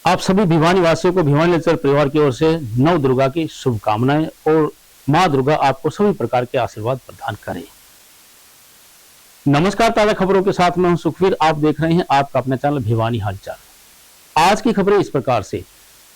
आप सभी भिवानी वासियों को भिवानी नेचर परिवार की ओर से नव दुर्गा की शुभकामनाएं और मां दुर्गा आपको सभी प्रकार के आशीर्वाद प्रदान करे। नमस्कार, ताजा खबरों के साथ मैं हूं सुखवीर। आप देख रहे हैं आपका अपना चैनल भिवानी हालचाल। आज की खबरें इस प्रकार से।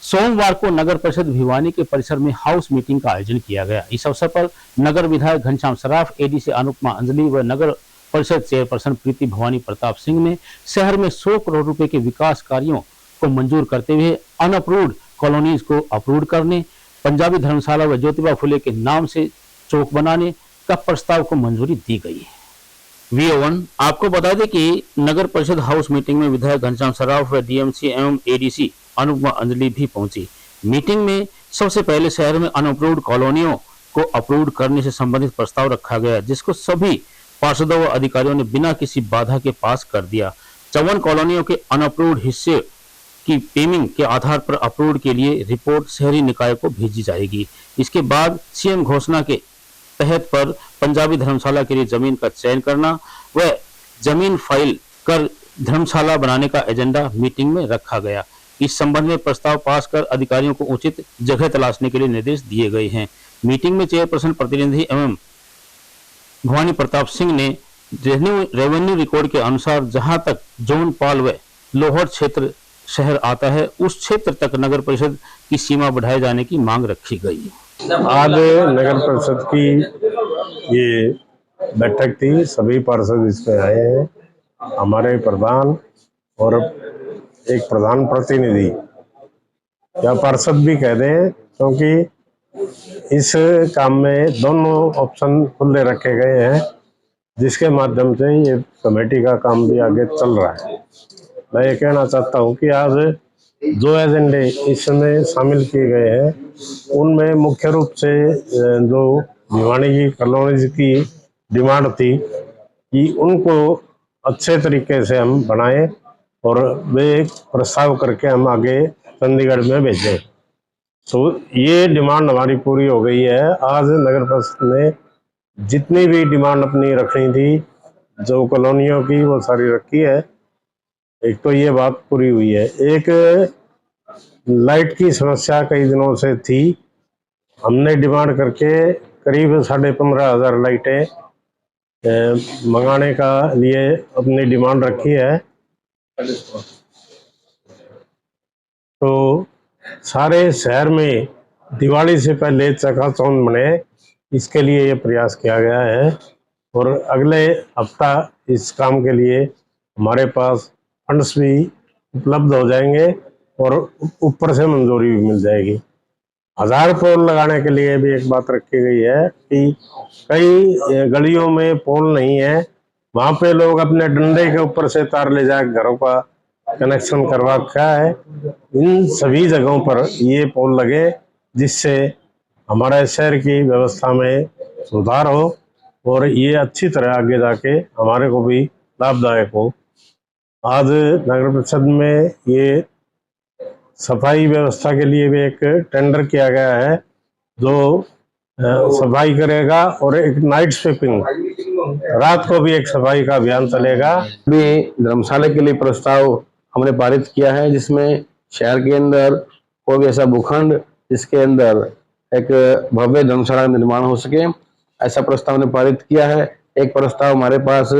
सोमवार को नगर परिषद भिवानी के परिसर में हाउस मीटिंग का आयोजन किया गया। इस अवसर पर नगर विधायक घनश्याम सराफ, एडीसी अनुपमा अंजलि व नगर परिषद चेयरपर्सन प्रीति भवानी प्रताप सिंह ने शहर में 100 करोड़ रुपए के विकास कार्यों को मंजूर करते हुए अनअप्रूव्ड कॉलोनीज को अप्रूव करने, पंजाबी धर्मशाला व ज्योतिबा फुले के नाम से चौक बनाने का प्रस्ताव को मंजूरी दी गई है। VO1 आपको बता दें कि नगर परिषद हाउस मीटिंग में विधायक घनश्याम सराफ व DMC एवं ADC अनुपमा अंजलि भी पहुंची। मीटिंग में सबसे पहले शहर में अनअप्रूव्ड कॉलोनियों को अप्रूव करने से संबंधित प्रस्ताव रखा गया, जिसको सभी पार्षदों व अधिकारियों ने बिना किसी बाधा के पास कर दिया। 54 कॉलोनियों के अनअप्रूव्ड हिस्से की पेमिंग के आधार पर अप्रूव के लिए रिपोर्ट शहरी निकाय को भेजी जाएगी। इसके बाद CM घोषणा के तहत पर पंजाबी धर्मशाला के लिए जमीन का चयन करना व जमीन फाइल कर धर्मशाला बनाने का एजेंडा मीटिंग में रखा गया। इस संबंध में प्रस्ताव पास कर अधिकारियों को उचित जगह तलाशने के लिए निर्देश दिए गए हैं। मीटिंग में चेयरपर्सन प्रतिनिधि एवं भवानी प्रताप सिंह ने रेवेन्यू रिकॉर्ड के अनुसार जहां तक जोन पाल व लोहर क्षेत्र शहर आता है उस क्षेत्र तक नगर परिषद की सीमा बढ़ाए जाने की मांग रखी गई। आज नगर परिषद की ये बैठक थी, सभी पार्षद इसमें आए हैं। हमारे प्रधान और एक प्रधान प्रतिनिधि या पार्षद भी कह दें, क्योंकि इस काम में दोनों ऑप्शन खुले रखे गए हैं, जिसके माध्यम से ये कमेटी का काम भी आगे चल रहा है। मैं ये कहना चाहता हूँ कि आज जो एजेंडे इसमें शामिल किए गए हैं उनमें मुख्य रूप से जो भिवानी की कॉलोनीज की डिमांड थी कि उनको अच्छे तरीके से हम बनाएं और वे एक प्रस्ताव करके हम आगे चंडीगढ़ में भेजें। तो ये डिमांड हमारी पूरी हो गई है। आज नगर परिषद ने जितनी भी डिमांड अपनी रखनी थी जो कॉलोनियों की, वो सारी रखी है। एक तो ये बात पूरी हुई है। एक लाइट की समस्या कई दिनों से थी, हमने डिमांड करके करीब 15,500 लाइटें मंगाने का लिए अपनी डिमांड रखी है। तो सारे शहर में दिवाली से पहले चकाचौंध बने, इसके लिए ये प्रयास किया गया है और अगले हफ्ता इस काम के लिए हमारे पास फंड्स भी उपलब्ध हो जाएंगे और ऊपर से मंजूरी भी मिल जाएगी। 1000 पोल लगाने के लिए भी एक बात रखी गई है कि कई गलियों में पोल नहीं है, वहाँ पे लोग अपने डंडे के ऊपर से तार ले जाकर घरों का कनेक्शन करवा रखा है। इन सभी जगहों पर ये पोल लगे, जिससे हमारे शहर की व्यवस्था में सुधार हो और ये अच्छी तरह आगे जाके हमारे को भी लाभदायक हो। आज नगर परिषद में ये सफाई व्यवस्था के लिए भी एक टेंडर किया गया है, जो सफाई करेगा और एक नाइट स्वीपिंग, रात को भी एक सफाई का अभियान चलेगा। भी धर्मशाला के लिए प्रस्ताव हमने पारित किया है, जिसमें शहर के अंदर कोई भी ऐसा भूखंड जिसके अंदर एक भव्य धर्मशाला का निर्माण हो सके, ऐसा प्रस्ताव ने पारित किया है। एक प्रस्ताव हमारे पास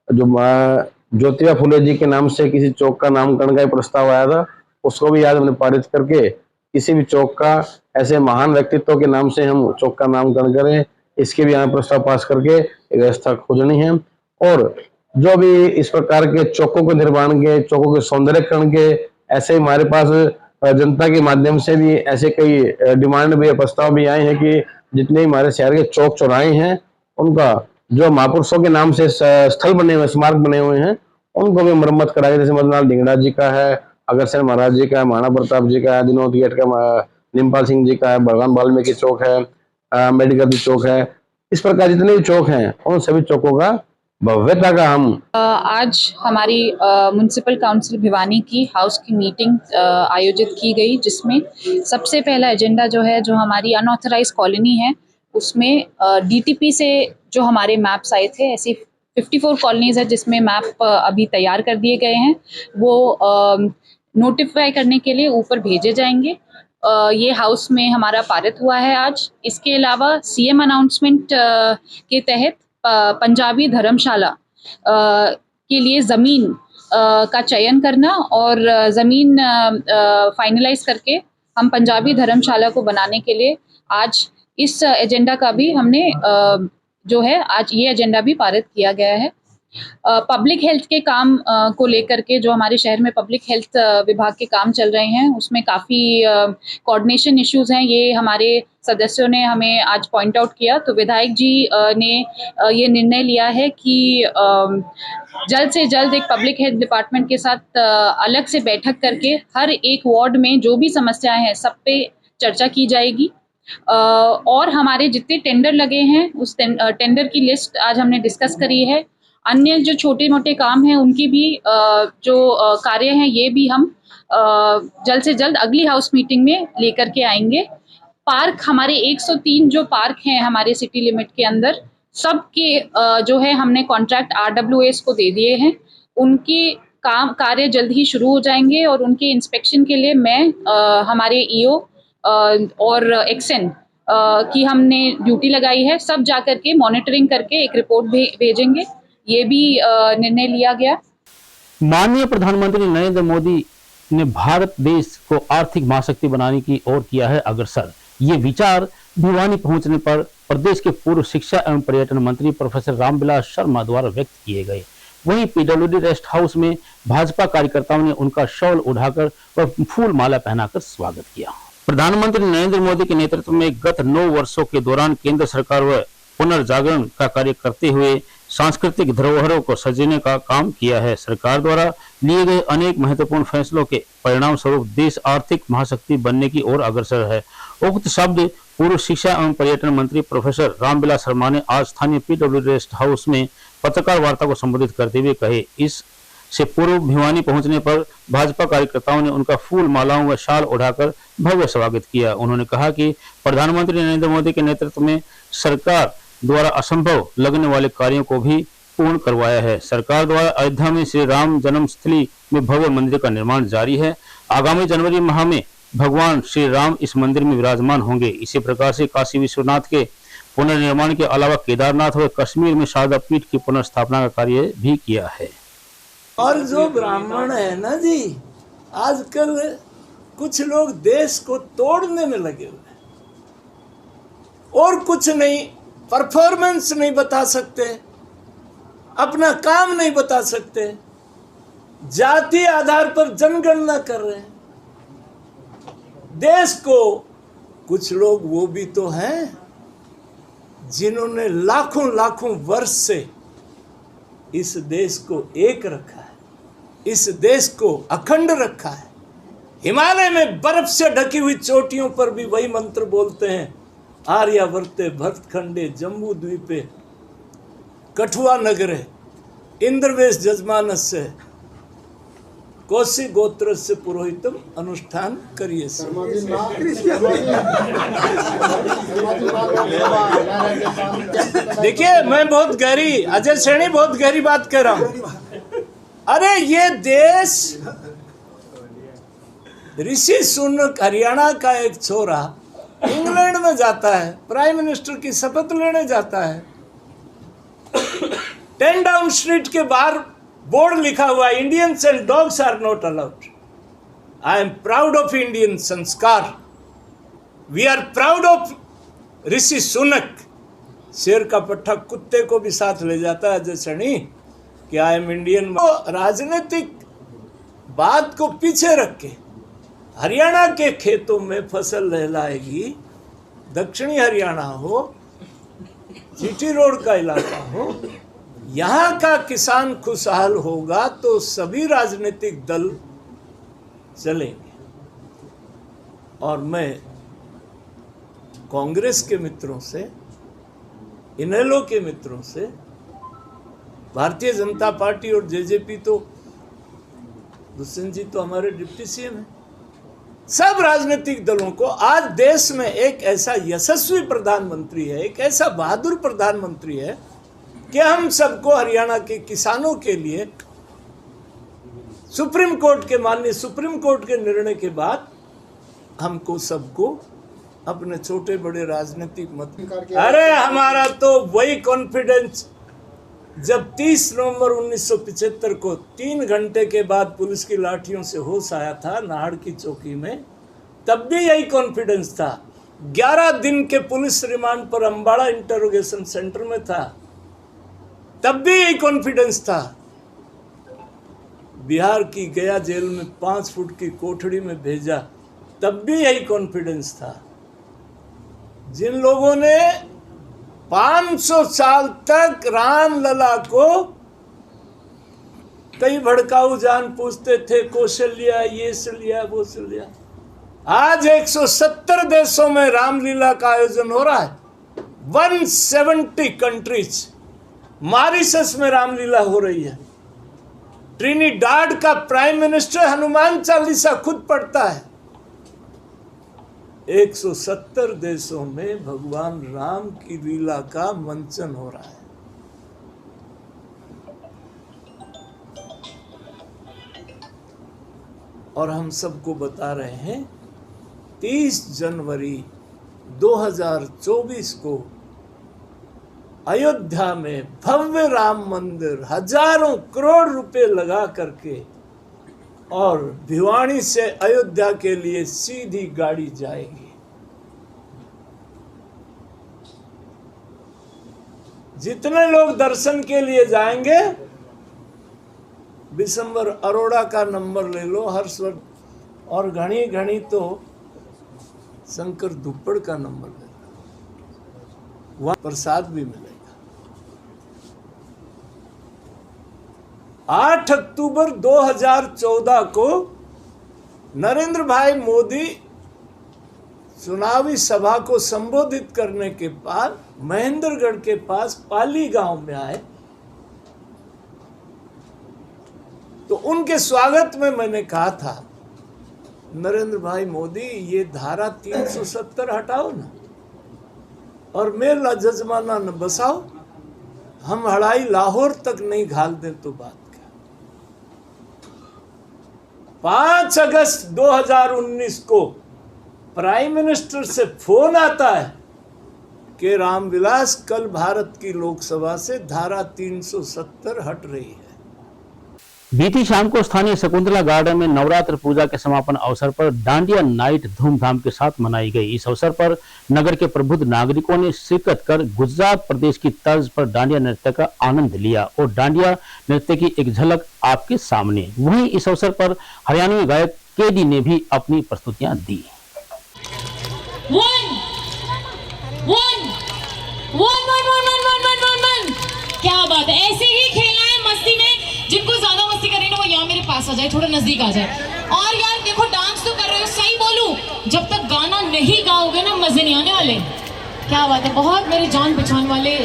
जो ज्योतिबा फुले जी के नाम से किसी चौक का नामकरण का प्रस्ताव आया था, उसको भी आज हमने पारित करके किसी भी चौक का ऐसे महान व्यक्तित्व के नाम से हम चौक का नामकरण करें, इसके भी यहाँ प्रस्ताव पास करके एक व्यवस्था खोजनी है। और जो भी इस प्रकार के चौकों के निर्माण के, चौकों के सौंदर्यकरण के, ऐसे हमारे पास जनता के माध्यम से भी ऐसे कई डिमांड भी, प्रस्ताव भी आए हैं कि जितने हमारे शहर के चौक चौराहे हैं उनका जो महापुरुषों के नाम से स्थल बने हुए, स्मारक बने हुए हैं, उनको भी मरम्मत कराई। जैसे मदनलाल ढींगरा जी का है, अग्रसेन महाराज जी का है, महाराणा प्रताप जी का है, दिनोद गेट का निमपाल सिंह जी का है, भगवान वाल्मीकि चौक है, मेडिकल चौक है। इस प्रकार जितने भी चौक हैं उन सभी चौकों का भव्यता का हम आज हमारी म्युनिसिपल काउंसिल भिवानी की हाउस की मीटिंग आयोजित की गई, जिसमें सबसे पहला एजेंडा जो है, जो हमारी अनऑथराइज कॉलोनी है, उसमें DTP से जो हमारे मैप्स आए थे, ऐसी 54 कॉलोनीज है जिसमें मैप अभी तैयार कर दिए गए हैं। वो नोटिफाई करने के लिए ऊपर भेजे जाएंगे। ये हाउस में हमारा पारित हुआ है आज। इसके अलावा सीएम अनाउंसमेंट के तहत पंजाबी धर्मशाला के लिए ज़मीन का चयन करना और ज़मीन फाइनलाइज करके हम पंजाबी धर्मशाला को बनाने के लिए आज इस एजेंडा का भी हमने जो है आज ये एजेंडा भी पारित किया गया है। पब्लिक हेल्थ के काम को लेकर के जो हमारे शहर में पब्लिक हेल्थ विभाग के काम चल रहे हैं उसमें काफ़ी कोऑर्डिनेशन इश्यूज हैं, ये हमारे सदस्यों ने हमें आज पॉइंट आउट किया। तो विधायक जी ने ये निर्णय लिया है कि जल्द से जल्द एक पब्लिक हेल्थ डिपार्टमेंट के साथ अलग से बैठक करके हर एक वार्ड में जो भी समस्याएं हैं सब पे चर्चा की जाएगी। और हमारे जितने टेंडर लगे हैं उस टेंडर की लिस्ट आज हमने डिस्कस करी है। अन्य जो छोटे मोटे काम हैं उनकी भी जो कार्य हैं ये भी हम जल्द से जल्द अगली हाउस मीटिंग में लेकर के आएंगे। पार्क हमारे 103 जो पार्क हैं हमारे सिटी लिमिट के अंदर सबके जो है हमने कॉन्ट्रैक्ट RWAs को दे दिए हैं। उनके कार्य जल्द ही शुरू हो जाएंगे और उनके इंस्पेक्शन के लिए मैं हमारे EO और एक्सन की हमने ड्यूटी लगाई है। सब जाकर के मॉनिटरिंग करके एक रिपोर्ट भेजेंगे, ये भी निर्णय लिया गया। माननीय प्रधानमंत्री नरेंद्र मोदी ने भारत देश को आर्थिक महाशक्ति बनाने की ओर किया है अग्रसर। ये विचार भिवानी पहुंचने पर प्रदेश के पूर्व शिक्षा एवं पर्यटन मंत्री प्रोफेसर रामविलास शर्मा द्वारा व्यक्त किए गए। वहीं PWD रेस्ट हाउस में भाजपा कार्यकर्ताओं ने उनका शॉल उठाकर व फूल माला पहनाकर स्वागत किया। प्रधानमंत्री नरेंद्र मोदी के नेतृत्व में गत 9 वर्षों के दौरान केंद्र सरकार व पुनर्जागरण का कार्य करते हुए सांस्कृतिक धरोहरों को सजने का काम किया है। सरकार द्वारा लिए गए अनेक महत्वपूर्ण फैसलों के परिणाम स्वरूप देश आर्थिक महाशक्ति बनने की ओर अग्रसर है। उक्त शब्द पूर्व शिक्षा एवं पर्यटन मंत्री प्रोफेसर रामविलास शर्मा ने आज स्थानीय PWD रेस्ट हाउस में पत्रकार वार्ता को संबोधित करते हुए कहे। इससे पूर्व भिवानी पहुंचने पर भाजपा कार्यकर्ताओं ने उनका फूल मालाओं व शाल उठाकर भव्य स्वागत किया। उन्होंने कहा कि प्रधानमंत्री नरेंद्र मोदी के नेतृत्व में सरकार द्वारा असंभव लगने वाले कार्यों को भी पूर्ण करवाया है। सरकार द्वारा अयोध्या में श्री राम जन्मस्थली में भव्य मंदिर का निर्माण जारी है। आगामी जनवरी माह में भगवान श्री राम इस मंदिर में विराजमान होंगे। इसी प्रकार से काशी विश्वनाथ के पुनर्निर्माण के अलावा केदारनाथ व कश्मीर में शारदा पीठ की पुनर्स्थापना का कार्य भी किया है। और जो ब्राह्मण है ना जी, आजकल कुछ लोग देश को तोड़ने में लगे हुए हैं और कुछ नहीं, परफॉर्मेंस नहीं बता सकते, अपना काम नहीं बता सकते, जाति आधार पर जनगणना कर रहे हैं देश को। कुछ लोग वो भी तो हैं जिन्होंने लाखों लाखों वर्ष से इस देश को एक रखा है, इस देश को अखंड रखा है। हिमालय में बर्फ से ढकी हुई चोटियों पर भी वही मंत्र बोलते हैं, आर्यावर्ते भरतखंडे जम्बू द्वीपे कठुआ नगरे इंद्रवेश जजमानस्य कोशी गोत्र से पुरोहितम अनुष्ठान करिए। देखिए, मैं बहुत गहरी, अजय सैनी बहुत गहरी बात कर रहा हूं। अरे ये देश, ऋषि सुनक हरियाणा का एक छोरा इंग्लैंड में जाता है, प्राइम मिनिस्टर की शपथ लेने जाता है, 10 डाउन स्ट्रीट के बाहर बोर्ड लिखा हुआ, Indians and dogs are not allowed. I am proud of Indian sanskar, we are proud of Rishi Sunak. शेर का पट्टा कुत्ते को भी साथ ले जाता है जैसे नहीं कि आई एम इंडियन। राजनीतिक बात को पीछे रख के हरियाणा के खेतों में फसल लहलाएगी, दक्षिणी हरियाणा हो, जीटी रोड का इलाका हो, यहाँ का किसान खुशहाल होगा तो सभी राजनीतिक दल चलेंगे। और मैं कांग्रेस के मित्रों से, इनेलो के मित्रों से, भारतीय जनता पार्टी और जेजेपी तो दुष्यंत जी तो हमारे डिप्टी सीएम हैं, सब राजनीतिक दलों को आज देश में एक ऐसा यशस्वी प्रधानमंत्री है, एक ऐसा बहादुर प्रधानमंत्री है कि हम सबको हरियाणा के किसानों के लिए सुप्रीम कोर्ट के माननीय सुप्रीम कोर्ट के निर्णय के बाद हमको सबको अपने छोटे बड़े राजनीतिक मत, अरे हमारा तो वही कॉन्फिडेंस जब 30 नवंबर 1975 को 3 घंटे के बाद पुलिस की लाठियों से होश आया था नाहड़ की चौकी में, तब भी यही कॉन्फिडेंस था। 11 दिन के पुलिस रिमांड पर अम्बाड़ा इंटरोगेशन सेंटर में था, तब भी यही कॉन्फिडेंस था। बिहार की गया जेल में 5 फुट की कोठड़ी में भेजा, तब भी यही कॉन्फिडेंस था। जिन लोगों ने 500 साल तक रामलला को कई भड़काऊ जान पूछते थे, कौशल्या ये से लिया वो से लिया, आज 170 देशों में रामलीला का आयोजन हो रहा है। 170 कंट्रीज, मॉरिशस में रामलीला हो रही है। ट्रिनिडाड का प्राइम मिनिस्टर हनुमान चालीसा खुद पढ़ता है। 170 देशों में भगवान राम की लीला का मंचन हो रहा है। और हम सबको बता रहे हैं 30 जनवरी 2024 को अयोध्या में भव्य राम मंदिर हजारों करोड़ रुपए लगा करके और भिवानी से अयोध्या के लिए सीधी गाड़ी जाएगी। जितने लोग दर्शन के लिए जाएंगे, बिशंबर अरोड़ा का नंबर ले लो, हर्षवर्धन और घनी घनी तो शंकर दुप्पड़ का नंबर ले लो, वहां प्रसाद भी मिलेगा। 8 अक्टूबर 2014 को नरेंद्र भाई मोदी चुनावी सभा को संबोधित करने के बाद महेंद्रगढ़ के पास पाली गांव में आए, तो उनके स्वागत में मैंने कहा था, नरेंद्र भाई मोदी ये धारा 370 हटाओ ना और मेरा जजमाना न बसाओ, हम हड़ाई लाहौर तक नहीं घाल दें तो बात क्या। 5 अगस्त 2019 को प्राइम मिनिस्टर से फोन आता है कि रामविलास कल भारत की लोकसभा से धारा 370 हट रही है। बीती शाम को स्थानीय शकुंतला गार्डन में नवरात्र पूजा के समापन अवसर पर डांडिया नाइट धूमधाम के साथ मनाई गई। इस अवसर पर नगर के प्रबुद्ध नागरिकों ने शिरकत कर गुजरात प्रदेश की तर्ज पर डांडिया नृत्य का आनंद लिया और डांडिया नृत्य की एक झलक आपके सामने। वहीं इस अवसर पर हरियाणवी गायक केडी ने भी अपनी प्रस्तुतियां दी। क्या बात है, ऐसे ही खेलना है मस्ती में। जिनको ज्यादा मस्ती करें ना वो यहाँ मेरे पास आ जाए, थोड़ा नजदीक आ जाए। और यार देखो डांस तो कर रहे हो, सही बोलूं, जब तक गाना नहीं गाओगे ना मजे नहीं आने वाले। क्या बात है, बहुत मेरे जान पहचान वाले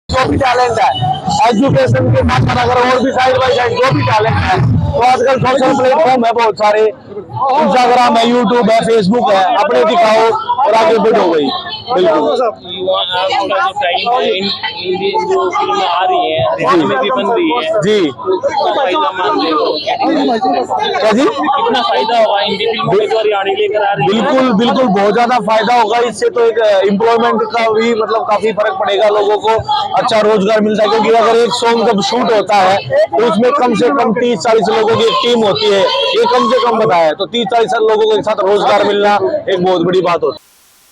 जो भी टैलेंट है, एजुकेशन के साथ अगर और भी साइड बाई साइड जो भी टैलेंट है, तो आजकल सोशल प्लेटफॉर्म है बहुत सारे, इंस्टाग्राम है, यूट्यूब है, फेसबुक है, अपने दिखाओ और आगे बढ़ो गई। बिल्कुल जो फिल्म आ रही है हरियाणा में भी बन रही है जी, कितना फायदा मान रहे हो? क्या जी, कितना फायदा होगा हिंदी फिल्मों में जो हरियाणा लेकर आ रही है? बिल्कुल बिल्कुल बहुत ज्यादा फायदा होगा इससे। तो एक एम्प्लॉयमेंट का भी मतलब काफी फर्क पड़ेगा, लोगों को अच्छा रोजगार मिलता है। क्योंकि अगर एक सॉन्ग जब शूट होता है तो उसमें कम से कम 30-40 लोगों की एक टीम होती है, ये कम से कम बताया, तो 30-40 लोगों को एक साथ रोजगार मिलना एक बहुत बड़ी बात होती है।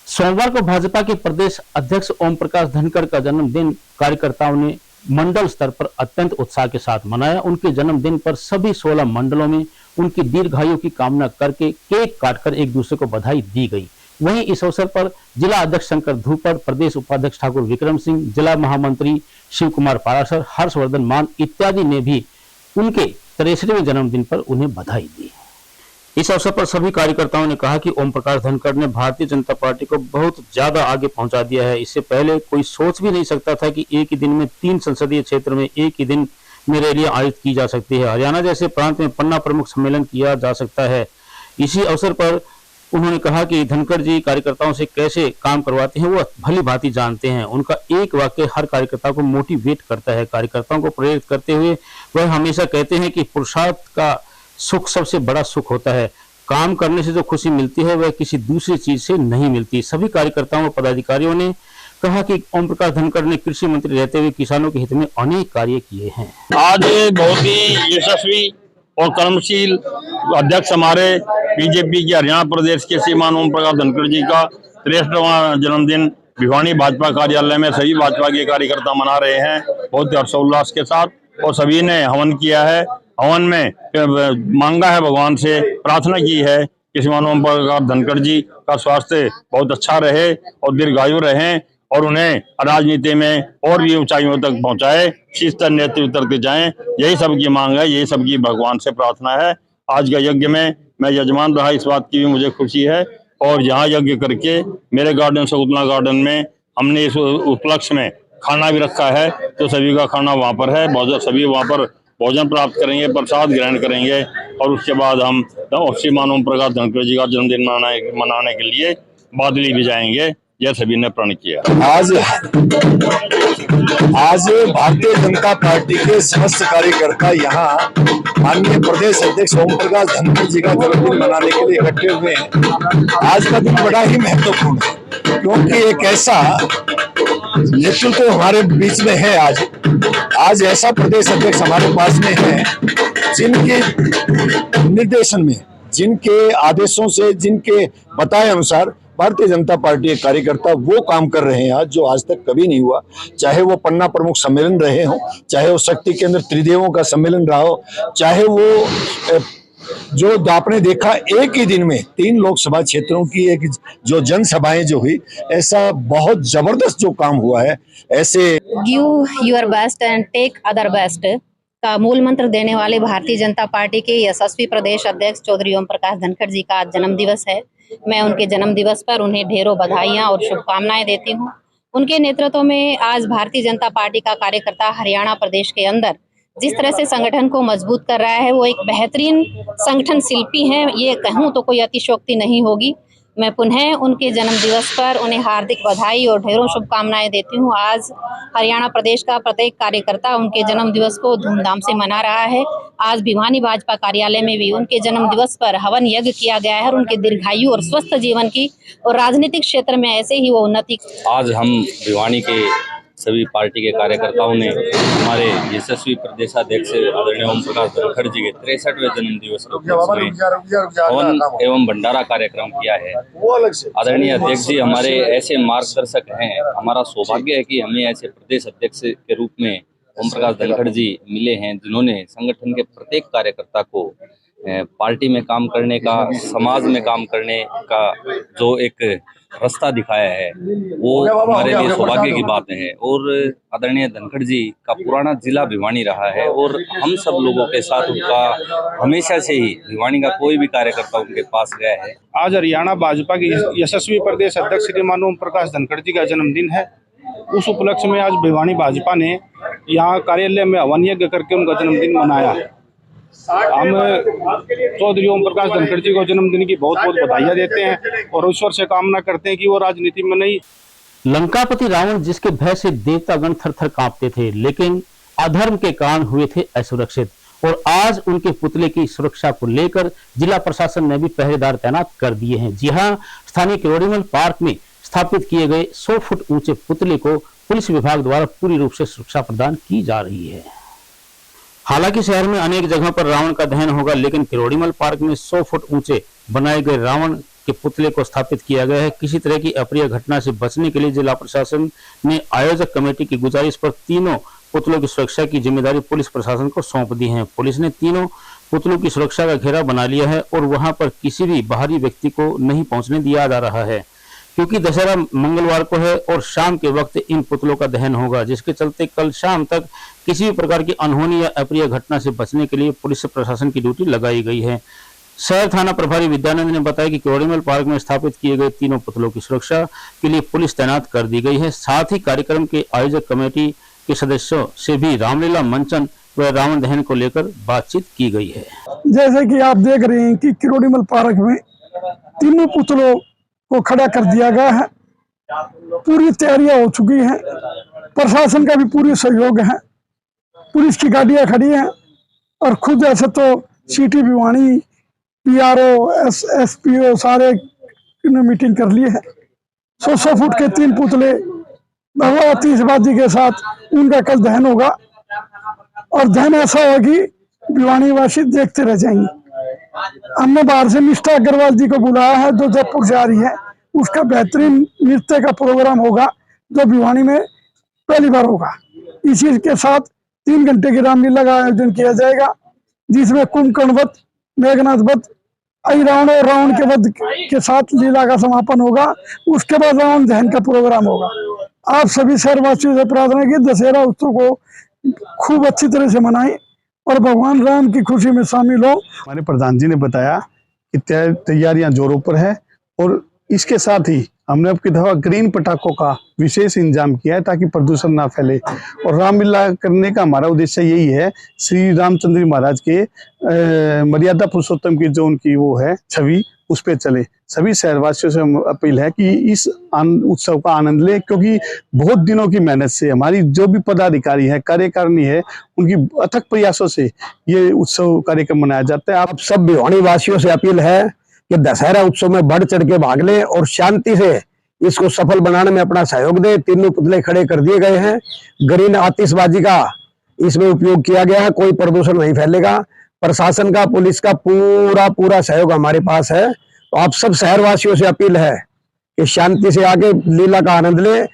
सोमवार को भाजपा के प्रदेश अध्यक्ष ओम प्रकाश धनखड़ का जन्मदिन कार्यकर्ताओं ने मंडल स्तर पर अत्यंत उत्साह के साथ मनाया। उनके जन्मदिन पर सभी 16 मंडलों में उनकी दीर्घायु की कामना करके केक काटकर एक दूसरे को बधाई दी गई। वहीं इस अवसर पर जिला अध्यक्ष शंकर धूपड़, प्रदेश उपाध्यक्ष ठाकुर विक्रम सिंह, जिला महामंत्री शिव कुमार पाराशर, हर्षवर्धन मान इत्यादि ने भी उनके 63वें जन्मदिन पर उन्हें बधाई दी। इस अवसर पर सभी कार्यकर्ताओं ने कहा कि ओम प्रकाश धनखड़ ने भारतीय जनता पार्टी को बहुत ज्यादा आगे पहुंचा दिया है। इससे पहले कोई सोच भी नहीं सकता था कि एक ही दिन में 3 संसदीय क्षेत्र में एक ही दिन में रैलियां आयोजित की जा सकती है। हरियाणा जैसे प्रांत में पन्ना प्रमुख सम्मेलन किया जा सकता है। इसी अवसर पर उन्होंने कहा कि धनखड़ जी कार्यकर्ताओं से कैसे काम करवाते हैं वो भली भांति जानते हैं। उनका एक वाक्य हर कार्यकर्ता को मोटिवेट करता है। कार्यकर्ताओं को प्रेरित करते हुए वह हमेशा कहते हैं कि पुरुषार्थ का सुख सबसे बड़ा सुख होता है। काम करने से जो खुशी मिलती है वह किसी दूसरी चीज से नहीं मिलती। सभी कार्यकर्ताओं और पदाधिकारियों ने कहा कि ओम प्रकाश धनखड़ ने कृषि मंत्री रहते हुए किसानों के हित में अनेक कार्य किए हैं। आज बहुत ही यशस्वी और कर्मशील अध्यक्ष हमारे बीजेपी के हरियाणा प्रदेश के श्रीमान ओम प्रकाश धनखड़ जी का 63वां जन्मदिन भिवानी भाजपा कार्यालय में सभी भाजपा के कार्यकर्ता मना रहे हैं बहुत हर्षोल्लास के साथ। और सभी ने हवन किया है। हवन में मांगा है, भगवान से प्रार्थना की है कि श्रीमान ओम प्रकाश धनखड़ जी का स्वास्थ्य बहुत अच्छा रहे और दीर्घायु रहें और उन्हें राजनीति में और भी ऊंचाइयों तक पहुंचाए, शीर्ष नेतृत्व करते जाएं। यही सबकी मांग है, यही सबकी भगवान से प्रार्थना है। आज का यज्ञ में मैं यजमान रहा, इस बात की भी मुझे खुशी है। और यहाँ यज्ञ करके मेरे गार्डन शकुंतला गार्डन में हमने इस उपलक्ष्य में खाना भी रखा है, तो सभी का खाना वहाँ पर है। सभी वहाँ पर भोजन प्राप्त करेंगे, प्रसाद ग्रहण करेंगे और उसके बाद हम श्रीमान ओम प्रकाश धनखड़ जी का जन्मदिन मनाने के लिए बादली भी जाएंगे। यह सभी ने प्रण किया। आज भारतीय जनता पार्टी के समस्त कार्यकर्ता यहाँ माननीय प्रदेश अध्यक्ष ओम प्रकाश धनखड़ जी का जन्मदिन मनाने के लिए इकट्ठे हुए हैं। आज का दिन बड़ा ही महत्वपूर्ण है क्योंकि एक ऐसा नेतृत्व हमारे बीच में है। आज ऐसा प्रदेश अध्यक्ष हमारे पास में है जिनके निर्देशन में, जिनके आदेशों से, जिनके बताए अनुसार भारतीय जनता पार्टी के कार्यकर्ता वो काम कर रहे हैं आज जो आज तक कभी नहीं हुआ। चाहे वो पन्ना प्रमुख सम्मेलन रहे हो, चाहे वो शक्ति केंद्र त्रिदेवों का सम्मेलन रहा हो, चाहे वो जो आपने देखा एक ही दिन में 3 लोकसभा क्षेत्रों की एक जो जनसभाएं जो हुई, ऐसा बहुत जबरदस्त जो काम हुआ है। ऐसे give your best and take other best का मूल मंत्र देने वाले भारतीय जनता पार्टी के यशस्वी प्रदेश अध्यक्ष चौधरी ओम प्रकाश धनखड़ जी का आज जन्म दिवस है। मैं उनके जन्म दिवस पर उन्हें ढेरों बधाइयां और शुभकामनाएं देती हूं। उनके नेतृत्व में आज भारतीय जनता पार्टी का कार्यकर्ता हरियाणा प्रदेश के अंदर जिस तरह से संगठन को मजबूत कर रहा है, वो एक बेहतरीन संगठन शिल्पी हैं, ये कहूं तो कोई अतिशयोक्ति नहीं होगी। मैं पुनः उनके जन्म दिवस पर उन्हें हार्दिक बधाई और ढेरों शुभकामनाएं देती हूं। आज हरियाणा प्रदेश का प्रत्येक कार्यकर्ता उनके जन्म दिवस को धूमधाम से मना रहा है। आज भिवानी भाजपा कार्यालय में भी उनके जन्म दिवस पर हवन यज्ञ किया गया है और उनके दीर्घायु और स्वस्थ जीवन की और राजनीतिक क्षेत्र में ऐसे ही वो उन्नति। आज हम भिवानी के सभी पार्टी के कार्यकर्ताओं ने हमारे यशस्वी प्रदेशाध्यक्ष आदरणीय ओम प्रकाश धनखड़ जी के 63वें जन्म दिवस में हवन एवं भंडारा कार्यक्रम किया है। आदरणीय अध्यक्ष जी हमारे ऐसे मार्गदर्शक हैं। हमारा सौभाग्य है कि हमें ऐसे प्रदेश अध्यक्ष के रूप में ओम प्रकाश धनखड़ जी मिले हैं, जिन्होंने संगठन के प्रत्येक कार्यकर्ता को पार्टी में काम करने का, समाज में काम करने का जो एक रास्ता दिखाया है, वो हमारे लिए सौभाग्य की बात है। और आदरणीय धनखड़ जी का पुराना जिला भिवानी रहा है और हम सब लोगों के साथ उनका हमेशा से ही भिवानी का कोई भी कार्यकर्ता उनके पास गया है। आज हरियाणा भाजपा के यशस्वी प्रदेश अध्यक्ष श्रीमान ओम प्रकाश धनखड़ जी का जन्मदिन है। उस उपलक्ष्य में आज भिवानी भाजपा ने यहाँ कार्यालय में हवन यज्ञ करके उनका जन्मदिन मनाया है। हम चौधरी ओम प्रकाश धनखड़ जी को जन्मदिन की बहुत बहुत बधाइयां देते हैं और ईश्वर से कामना करते हैं कि वो राजनीति में नहीं। लंकापति रावण जिसके भय से देवतागण थर-थर कांपते थे, लेकिन अधर्म के कारण हुए थे असुरक्षित, और आज उनके पुतले की सुरक्षा को लेकर जिला प्रशासन ने भी पहरेदार तैनात कर दिए हैं। जी हां, स्थानीय किरोड़ीमल पार्क में स्थापित किए गए 100 फुट ऊंचे पुतले को पुलिस विभाग द्वारा पूरी रूप से सुरक्षा प्रदान की जा रही है। हालांकि शहर में अनेक जगहों पर रावण का दहन होगा, लेकिन किरोड़ीमल पार्क में 100 फुट ऊंचे बनाए गए रावण के पुतले को स्थापित किया गया है। किसी तरह की अप्रिय घटना से बचने के लिए जिला प्रशासन ने आयोजक कमेटी की गुजारिश पर तीनों पुतलों की सुरक्षा की जिम्मेदारी पुलिस प्रशासन को सौंप दी है। पुलिस ने तीनों पुतलों की सुरक्षा का घेरा बना लिया है और वहां पर किसी भी बाहरी व्यक्ति को नहीं पहुंचने दिया जा रहा है, क्योंकि दशहरा मंगलवार को है और शाम के वक्त इन पुतलों का दहन होगा, जिसके चलते कल शाम तक किसी भी प्रकार की अनहोनी या अप्रिय घटना से बचने के लिए पुलिस प्रशासन की ड्यूटी लगाई गई है। शहर थाना प्रभारी विद्यानंद ने बताया कि क्योड़ीमल पार्क में स्थापित किए गए तीनों पुतलों की सुरक्षा के लिए पुलिस तैनात कर दी गई है। साथ ही कार्यक्रम के आयोजक कमेटी के सदस्यों से भी रामलीला मंचन व रावण दहन को लेकर बातचीत की गई है। जैसे कि आप देख रहे हैं कि क्योड़ीमल पार्क में तीनों पुतलों को खड़ा कर दिया गया है। पूरी तैयारियां हो चुकी हैं, प्रशासन का भी पूरी सहयोग है, पुलिस की गाड़ियां खड़ी हैं और खुद ऐसे तो सिटी भिवानी, PRO, SPO सारे ने मीटिंग कर ली है। 100 फुट के 3 पुतले भगवा आतिशबाजी के साथ उनका कल दहन होगा और दहन ऐसा होगा कि भिवानी वासी देखते रह जाएंगे। हमने बाहर से निष्ठा अग्रवाल जी को बुलाया है जो जयपुर से आ रही है। उसका बेहतरीन नृत्य का प्रोग्राम होगा जो भिवानी में पहली बार होगा। इसी के साथ 3 घंटे की रामलीला का आयोजन किया जाएगा, जिसमें कुंभकर्ण वध, मेघनाथ वध, रावण और रावण के वध के साथ लीला का समापन होगा। उसके बाद रावण दहन का प्रोग्राम होगा। आप सभी शहरवासियों से प्रार्थना की दशहरा उत्सव को खूब अच्छी तरह से मनाएं और भगवान राम की खुशी में शामिल हो। हमारे प्रधान जी ने बताया कि तैयारियां जोरों पर है और इसके साथ ही हमने अब की दफा ग्रीन पटाखों का विशेष इंतजाम किया है ताकि प्रदूषण ना फैले। और रामलीला करने का हमारा उद्देश्य यही है, श्री रामचंद्र महाराज के मर्यादा पुरुषोत्तम की जो उनकी वो है छवि, उस पे चले। सभी शहरवासियों से अपील है कि इस उत्सव का आनंद ले, क्योंकि बहुत दिनों की मेहनत से हमारी जो भी पदाधिकारी है, कार्यकारिणी है, उनकी अथक प्रयासों से ये उत्सव कार्यक्रम मनाया जाता है। आप सब भिवानी वासियों से अपील है कि दशहरा उत्सव में बढ़ चढ़ के भाग लें और शांति से इसको सफल बनाने में अपना सहयोग दें। तीनों पुतले खड़े कर दिए गए हैं। ग्रीन आतिशबाजी का इसमें उपयोग किया गया है, कोई प्रदूषण नहीं फैलेगा। प्रशासन का, पुलिस का पूरा सहयोग हमारे पास है। तो आप सब शहरवासियों से अपील है कि शांति से आके लीला का आनंद लें।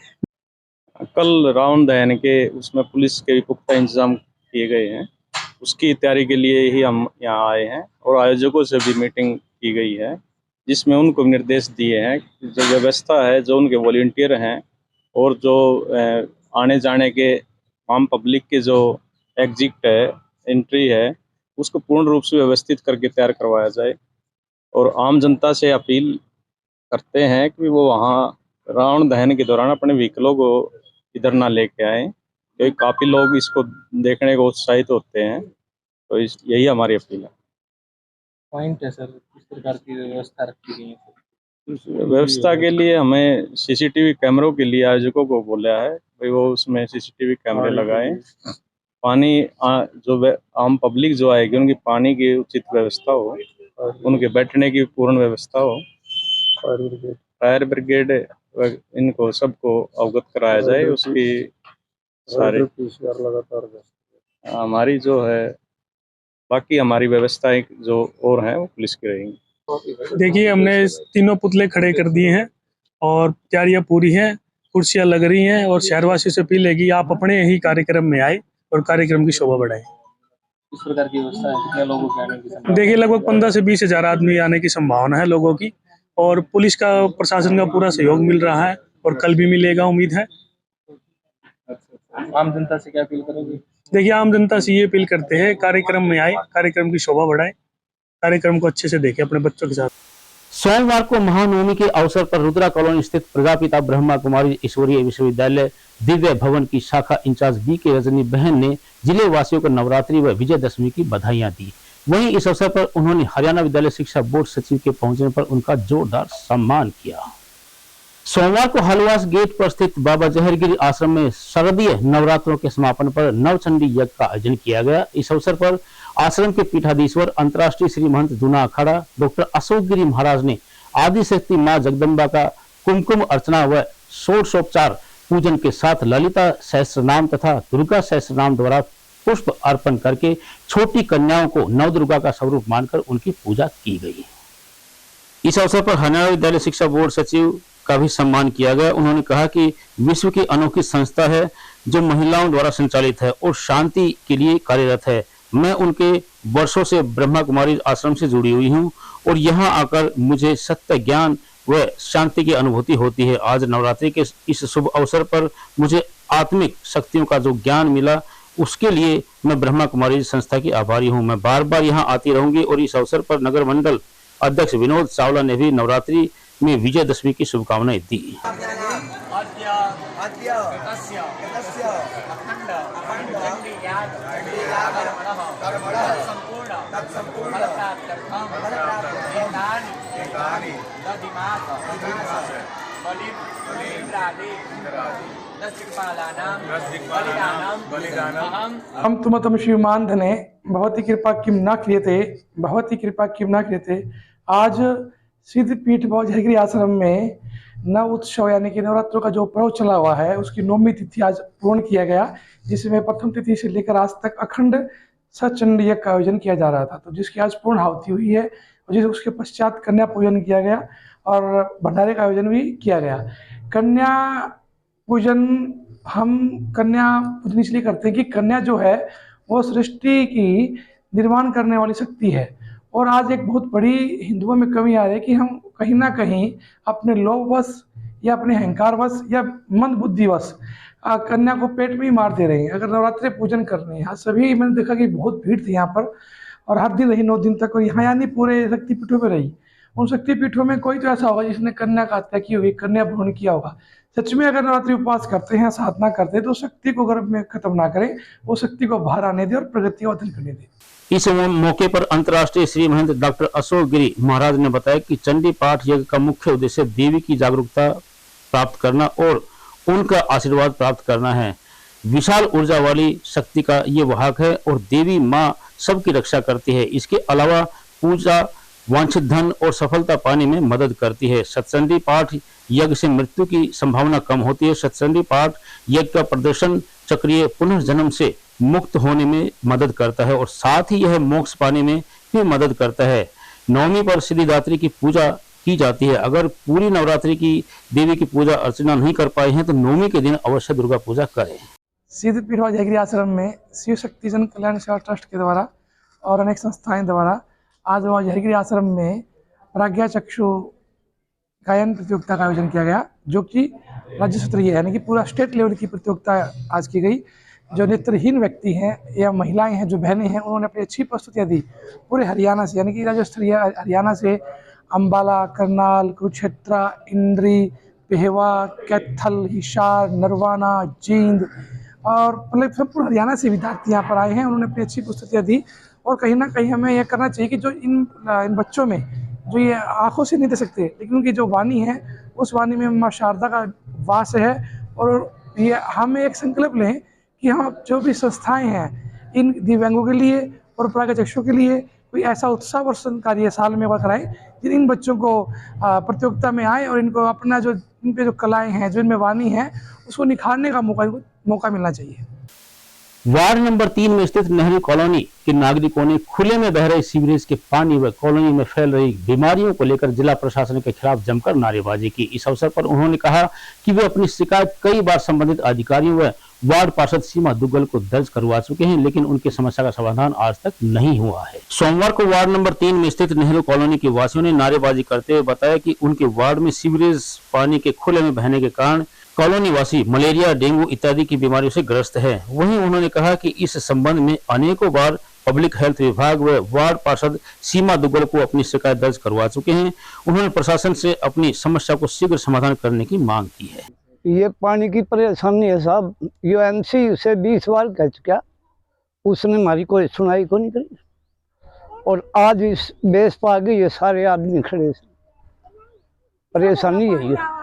कल रावण दहन के उसमें पुलिस के भी पुख्ता इंतजाम किए गए हैं, उसकी तैयारी के लिए ही हम यहाँ आए हैं और आयोजकों से भी मीटिंग की गई है, जिसमें उनको निर्देश दिए हैं कि जो व्यवस्था है, जो उनके वॉलंटियर हैं और जो आने जाने के आम पब्लिक के जो एग्जिट है, एंट्री है, उसको पूर्ण रूप से व्यवस्थित करके तैयार करवाया जाए। और आम जनता से अपील करते हैं कि वो वहाँ रावण दहन के दौरान अपने व्हीकलों को इधर ना लेके आए, क्योंकि काफ़ी लोग इसको देखने को उत्साहित होते हैं। तो यही हमारी अपील है। पॉइंट है सर, किस प्रकार की व्यवस्था रखी गई है? व्यवस्था के लिए हमें CCTV कैमरों के लिए आयोजकों को बोला है भाई वो उसमें CCTV कैमरे लगाएं। पानी जो आम पब्लिक जो आएगी उनकी पानी की उचित व्यवस्था हो, उनके बैठने की पूर्ण व्यवस्था हो। फायर ब्रिगेड इनको सबको अवगत कराया जाए, उसकी सारे हमारी जो है, बाकी हमारी व्यवस्थाएं जो और हैं वो पुलिस की रहेंगी। देखिए, हमने तीनों पुतले खड़े कर दिए हैं और तैयारियां पूरी हैं, कुर्सियां लग रही हैं और शहरवासियों से अपील है कि आप अपने ही कार्यक्रम में आए और कार्यक्रम की शोभा बढ़ाएं। किस प्रकार की व्यवस्था है? कितने लोगों के आने की संभावना? देखिए, लगभग 15 से 20 हजार आदमी आने की संभावना है लोगों की, और पुलिस का, प्रशासन का पूरा सहयोग मिल रहा है और कल भी मिलेगा, उम्मीद है। आम जनता से क्या अपील करोगे? देखिए, आम जनता से ये अपील करते हैं, कार्यक्रम में आए, कार्यक्रम की शोभा बढ़ाएं, कार्यक्रम को अच्छे से देखें अपने बच्चों के साथ। सोमवार को महानवमी के अवसर पर रुद्रा कॉलोनी स्थित प्रजापिता ब्रह्मा कुमारी ईश्वरीय विश्वविद्यालय दिव्य भवन की शाखा इंचार्ज BK रजनी बहन ने जिले वासियों को नवरात्रि व विजयदशमी की बधाइयां दी। वहीं इस अवसर पर उन्होंने हरियाणा विद्यालय शिक्षा बोर्ड सचिव के पहुंचने पर उनका जोरदार सम्मान किया। सोमवार को हलवास गेट पर स्थित बाबा जहरगिरी आश्रम में शारदीय नवरात्रों के समापन पर नवचंडी यज्ञ का आयोजन किया गया। इस अवसर पर आश्रम के पीठाधीश्वर अंतर्राष्ट्रीय श्री महंत दूना अखाड़ा डॉक्टर अशोक गिरी महाराज ने आदिशक्ति मां जगदम्बा का कुमकुम अर्चना व षोडशोपचार पूजन के साथ ललिता सहस्त्रनाम तथा दुर्गा सहस्त्रनाम द्वारा पुष्प अर्पण करके छोटी कन्याओं को नवदुर्गा का स्वरूप मानकर उनकी पूजा की गई। इस अवसर पर हरियाणा विद्यालय शिक्षा बोर्ड सचिव का भी सम्मान किया गया। उन्होंने कहा कि विश्व की अनोखी संस्था है जो महिलाओं द्वारा संचालित है और शांति के लिए कार्यरत है। मैं उनके वर्षों से ब्रह्मा कुमारी आश्रम से जुड़ी हुई हूँ और यहाँ आकर मुझे सत्य ज्ञान व शांति की अनुभूति होती है। आज नवरात्रि के इस शुभ अवसर पर मुझे आत्मिक शक्तियों का जो ज्ञान मिला उसके लिए मैं ब्रह्मा कुमारी संस्था की आभारी हूँ। मैं बार बार यहाँ आती रहूंगी। और इस अवसर पर नगर मंडल अध्यक्ष विनोद चावला ने भी नवरात्रि में विजयदशमी की शुभकामनाएं दी। हम तुम शिवमान धने बहुत ही कृपा किम ना क्रियते, बहुत ही कृपा किम ना क्रियते। आज सिद्धपीठ बौद्धगिरी आश्रम में नव उत्सव यानी कि नवरात्रों का जो पर्व चला हुआ है उसकी 9वीं तिथि आज पूर्ण किया गया, जिसमें प्रथम तिथि से लेकर आज तक अखंड सचंड यज्ञ का आयोजन किया जा रहा था, तो जिसकी आज पूर्ण आहुति हुई है और जिस उसके पश्चात कन्या पूजन किया गया और भंडारे का आयोजन भी किया गया। कन्या पूजन हम कन्या पूजन इसलिए करते हैं कि कन्या जो है वो सृष्टि की निर्माण करने वाली शक्ति है। और आज एक बहुत बड़ी हिंदुओं में कमी आ रही है कि हम कहीं ना कहीं अपने लोभवश या अपने अहंकारवश या मंद बुद्धिवश कन्या को पेट में ही मार दे रहे हैं। अगर नवरात्रि पूजन करने हैं सभी, मैंने देखा कि बहुत भीड़ थी यहाँ पर और हर दिन रही 9 दिन तक, और यहाँ यानी पूरे शक्तिपीठों में रही। उन शक्तिपीठों में कोई तो ऐसा होगा जिसने कन्या का हत्या की होगी, कन्या भ्रूण किया होगा। सच में अगर नवरात्रि उपवास करते हैं, साधना करते हैं तो शक्ति को गर्भ में खत्म ना करें, वो शक्ति को बाहर आने दे और प्रगति वर्धन करने दे। इस मौके पर अंतर्राष्ट्रीय श्री महंत डॉक्टर अशोक गिरी महाराज ने बताया कि चंडी पाठ यज्ञ का मुख्य उद्देश्य देवी की जागरूकता प्राप्त करना और उनका आशीर्वाद प्राप्त करना है। विशाल ऊर्जा वाली शक्ति का ये वाहक है और देवी माँ सबकी रक्षा करती है। इसके अलावा पूजा वांछित धन और सफलता पाने में मदद करती है। सत्संडी पाठ यज्ञ से मृत्यु की संभावना कम होती है। सत्संडी पाठ यज्ञ का प्रदर्शन चक्रीय पुनर्जन्म से मुक्त होने में मदद करता है और साथ ही यह मोक्ष पाने में भी मदद करता है। नवमी पर सिद्धिदात्री की पूजा की जाती है। अगर पूरी नवरात्रि की देवी की पूजा अर्चना नहीं कर पाए हैं तो नवमी के दिन अवश्य दुर्गा पूजा करें। सिद्धपीठ बौद्धगिरी आश्रम में शिव शक्ति जन कल्याण सेवा ट्रस्ट के द्वारा और अनेक संस्थाएं द्वारा आज बौद्धगिरी आश्रम में प्राज्ञा चक्षु गायन प्रतियोगिता का आयोजन किया गया, जो कि राज्य स्तरीय यानी कि पूरा स्टेट लेवल की प्रतियोगिता आज की गई। जो नेत्रहीन व्यक्ति हैं या महिलाएं हैं, जो बहनें हैं, उन्होंने अपनी अच्छी प्रस्तुतियाँ दी पूरे हरियाणा से, यानी कि राज्य स्तरीय हरियाणा से अम्बाला, करनाल, कुरुक्षेत्र, इंद्री, पेहवा, कैथल, हिसार, नरवाना, जींद और मतलब संपूर्ण हरियाणा से विद्यार्थी यहाँ पर आए हैं। उन्होंने अपनी अच्छी प्रस्तुतियाँ दी और कहीं ना कहीं हमें यह करना चाहिए कि जो इन बच्चों में जो ये आंखों से नहीं दे सकते, लेकिन उनकी जो वाणी है उस वाणी में माँ शारदा का वास है। और ये हमें एक संकल्प लें कि हम जो भी संस्थाएं हैं इन दिव्यांगों के लिए और प्राज्ञाचक्षुओं के लिए कोई ऐसा उत्साह वर्षण कार्य साल में कराएं जिन इन बच्चों को प्रतियोगिता में आए और इनको अपना जो इन पे जो कलाएं हैं, जो इनमें वाणी है, उसको निखारने का मौका मिलना चाहिए। वार्ड नंबर 3 में स्थित नेहरू कॉलोनी के नागरिकों ने खुले में बह रहे सीवरेज के पानी व कॉलोनी में फैल रही बीमारियों को लेकर जिला प्रशासन के खिलाफ जमकर नारेबाजी की। इस अवसर पर उन्होंने कहा कि वे अपनी शिकायत कई बार संबंधित अधिकारियों व वार्ड पार्षद सीमा दुग्गल को दर्ज करवा चुके हैं, लेकिन उनकी समस्या का समाधान आज तक नहीं हुआ है। सोमवार को वार्ड नंबर 3 में स्थित नेहरू कॉलोनी के वासियों ने नारेबाजी करते हुए बताया कि उनके वार्ड में सीवरेज पानी के खुले में बहने के कारण कॉलोनी वासी मलेरिया, डेंगू इत्यादि की बीमारियों से ग्रस्त है। वहीं उन्होंने कहा कि इस संबंध में अनेकों बार पब्लिक हेल्थ विभाग व वार्ड पार्षद सीमा दुग्गल को अपनी शिकायत दर्ज करवा चुके हैं। उन्होंने प्रशासन से अपनी समस्या को शीघ्र समाधान करने की मांग की है। ये पानी की परेशानी है साहब, यूएमसी से 20 बार कह चुका, उसने हमारी कोई सुनाई को नहीं करी और आज इस बेस पर आगे ये सारे आदमी खड़े, परेशानी यही है।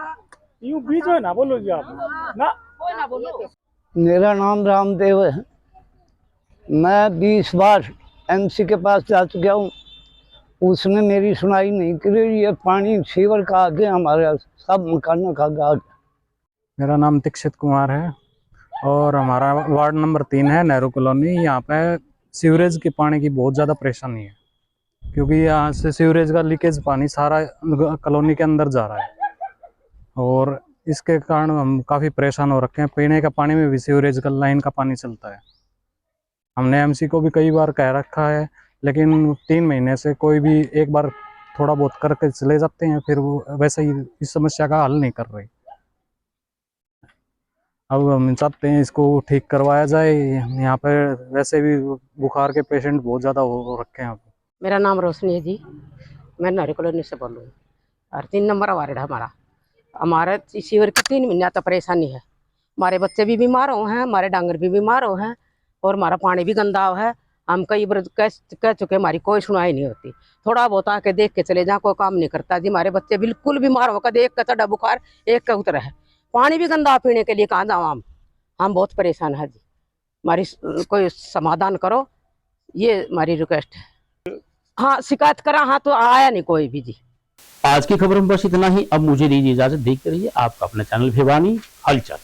यूं बीच में ना बोलो जी आप ना बोलो। मेरा नाम रामदेव है, मैं 20 बार एमसी के पास जा चुका हूँ, उसने मेरी सुनाई नहीं करी। ये पानी सीवर का आगे हमारे सब मकानों का आगे। मेरा नाम दीक्षित कुमार है और हमारा वार्ड नंबर 3 है नेहरू कॉलोनी। यहाँ पे सीवरेज के पानी की बहुत ज़्यादा परेशानी है, क्योंकि यहाँ से सीवरेज का लीकेज पानी सारा कॉलोनी के अंदर जा रहा है और इसके कारण हम काफ़ी परेशान हो रखे हैं। पीने का पानी में भी सीवरेज का लाइन का पानी चलता है। हमने एमसी को भी कई बार कह रखा है, लेकिन 3 महीने से कोई भी एक बार थोड़ा बहुत करके चले जाते हैं, फिर वो वैसे ही इस समस्या का हल नहीं कर रहे। अब हम चाहते हैं इसको ठीक करवाया जाए। यहाँ पर वैसे भी बुखार के पेशेंट बहुत ज़्यादा हो रखे हैं। मेरा नाम रोशनी है जी, मैं नहरी कॉलोनी से बोल रही हूँ और 3 नंबर वार्ड है हमारा। हमारे सीवर की 3 महीने तो परेशानी है। हमारे बच्चे भी बीमार हो हैं, हमारे डांगर भी बीमार हो हैं और हमारा पानी भी गंदा हो है। हम कई बार कह चुके, हमारी कोई सुनाई नहीं होती। थोड़ा बहुत आके देख के चले जाए, कोई काम नहीं करता जी। हमारे बच्चे बिल्कुल बीमार हो, कद एक का चढ़ा बुखार, एक का उतरा है। पानी भी गंदा पीने के लिए कहाँ जाओ हम बहुत परेशान है जी। हमारी कोई समाधान करो, ये हमारी रिक्वेस्ट है। हाँ, शिकायत करा, हाँ तो आया नहीं कोई भी जी। आज की खबरों में बस इतना ही। अब मुझे दीजिए इजाजत। देखते रहिए आपका अपना चैनल भिवानी हलचल।